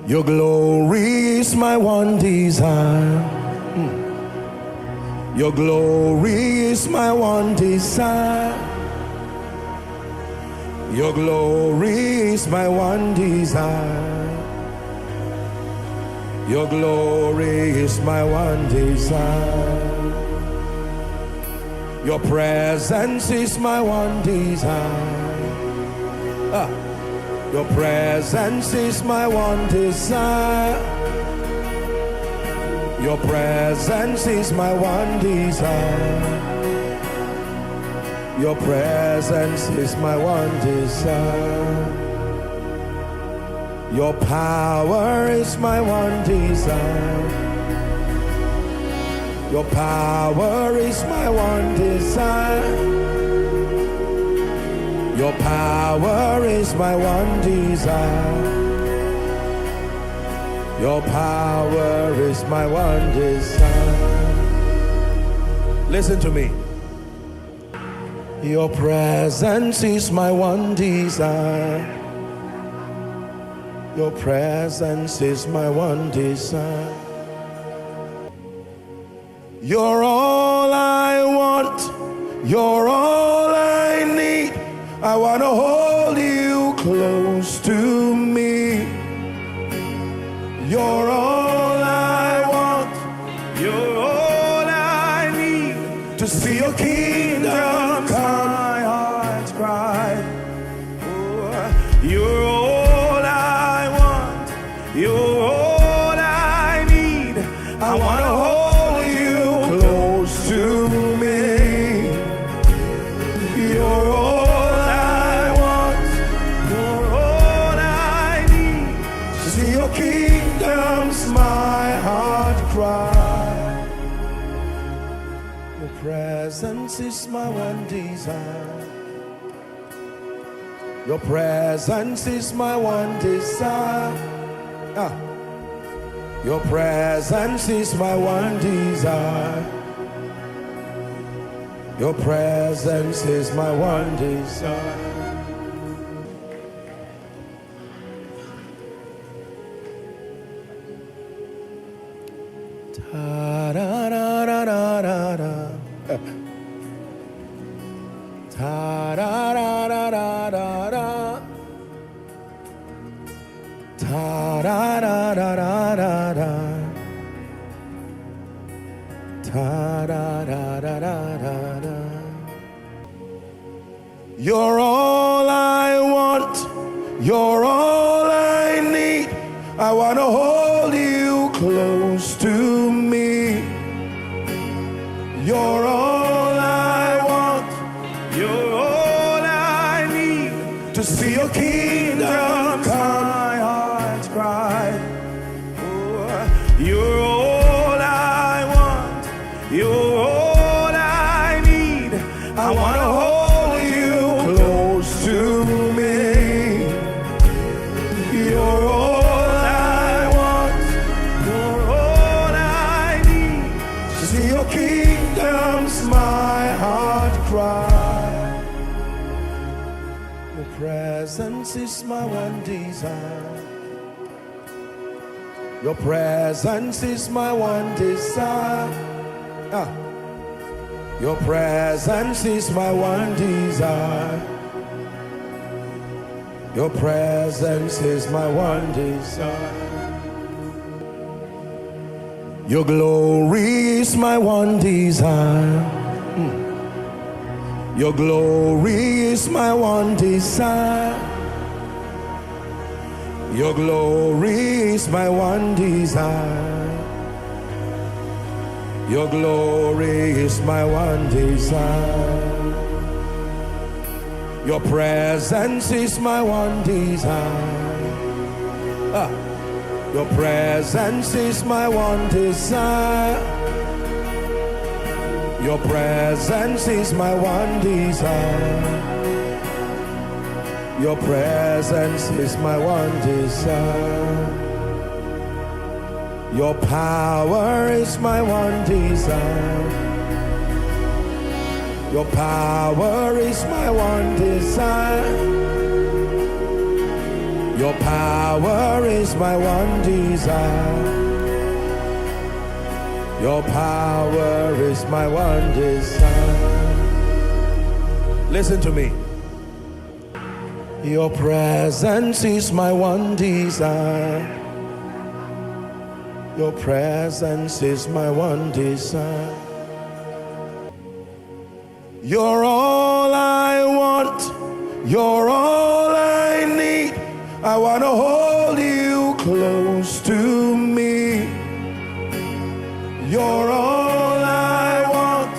Your glory is my one desire. Your glory is my one desire. Your glory is my one desire. Your glory is my one desire. Your presence is my one desire. Your presence is my one desire. Your presence is my one desire. Your presence is my one desire. Your power is my one desire. Your power is my one desire. Your power is my one desire. Your power is my one desire. Listen to me. Your presence is my one desire. Your presence is my one desire. You're all I want. You're all I need. I want to hold you close to me. You're all I want. You're all I need. To see your kingdom come. My heart's cry. Oh, you're all I want. You're all I need. I want to hold you close to me. You're all I want. You're all I need. To see your kingdom's my heart cry. Your presence is my one desire. Your presence is my one desire. Your presence is my one desire. Your presence is my one desire. Ta-da-da-da-da-da-da. Ta-da-da-da-da-da-da. Ta-da-da-da-da-da-da. Ta-da-da-da-da-da-da. You're all I want. You're all I need. I want to hold you close to me. You're all I want. You're all I need. To see your kingdom come. My heart's cry. Oh, you're all I want. You're all I need. I want to hold you close to me. You're all I want. You're all I need. To see your kingdom's my heart cry. Your presence is my one desire. Your presence is my one desire. Your presence is my one desire. Your presence is my one desire. Your glory is my one desire. Your glory is my one desire. Your glory is my one desire. Your glory is my one desire. Your presence is my one desire. Your presence is my one desire. Your presence is my one desire. Your presence is my one desire. Your power is my one desire. Your power is my one desire. Your power is my one desire. Your power is my one desire. Listen to me. Your presence is my one desire. Your presence is my one desire. You're all I want. You're all I need. I want to hold you close to me. You're all I want.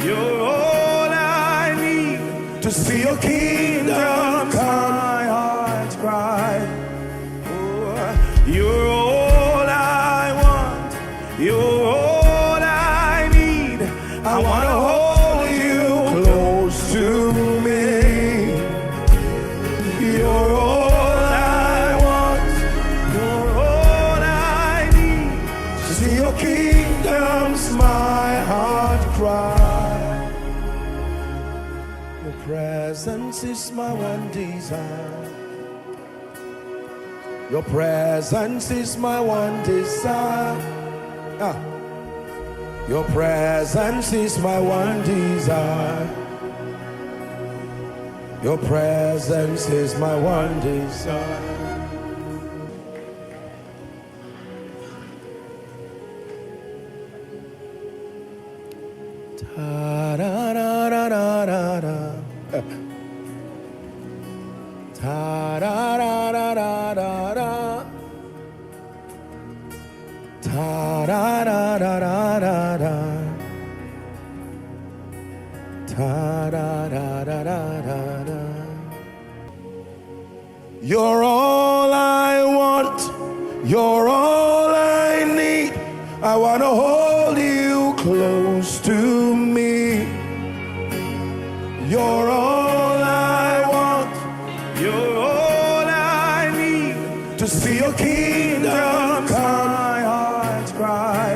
You're all I need to see your kingdom come. My heart's cry. Oh, you're all I want. You're all I need. I want to hold you close to me. You're all I want. You're all I need to see your kingdom's my heart cry. Your presence is my one desire. Your presence is my one desire. Your presence is my one desire. Your presence is my one desire. Ta-da-da-da-da-da-da. Ta-da-da-da-da-da-da. Ta-da-da-da-da-da-da. Ta-da-da-da-da-da-da. You're all I want. You're all I need. I want to hold you close to me. You're all I want. You're all I need to see your kingdom come. My heart's cry.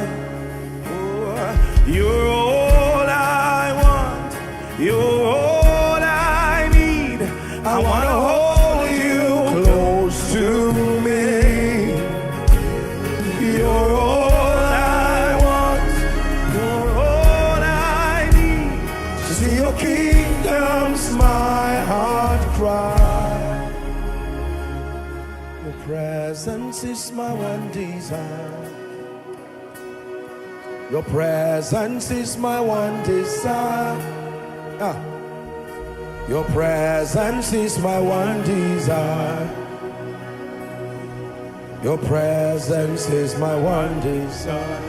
Oh, you're all I want. You're all I need. I want to hold you close to me. You're all I want. You're all I need to see your kingdom's my heart cry. Your presence is my one desire. Your presence is my one desire. Your presence is my one desire. Your presence is my one desire.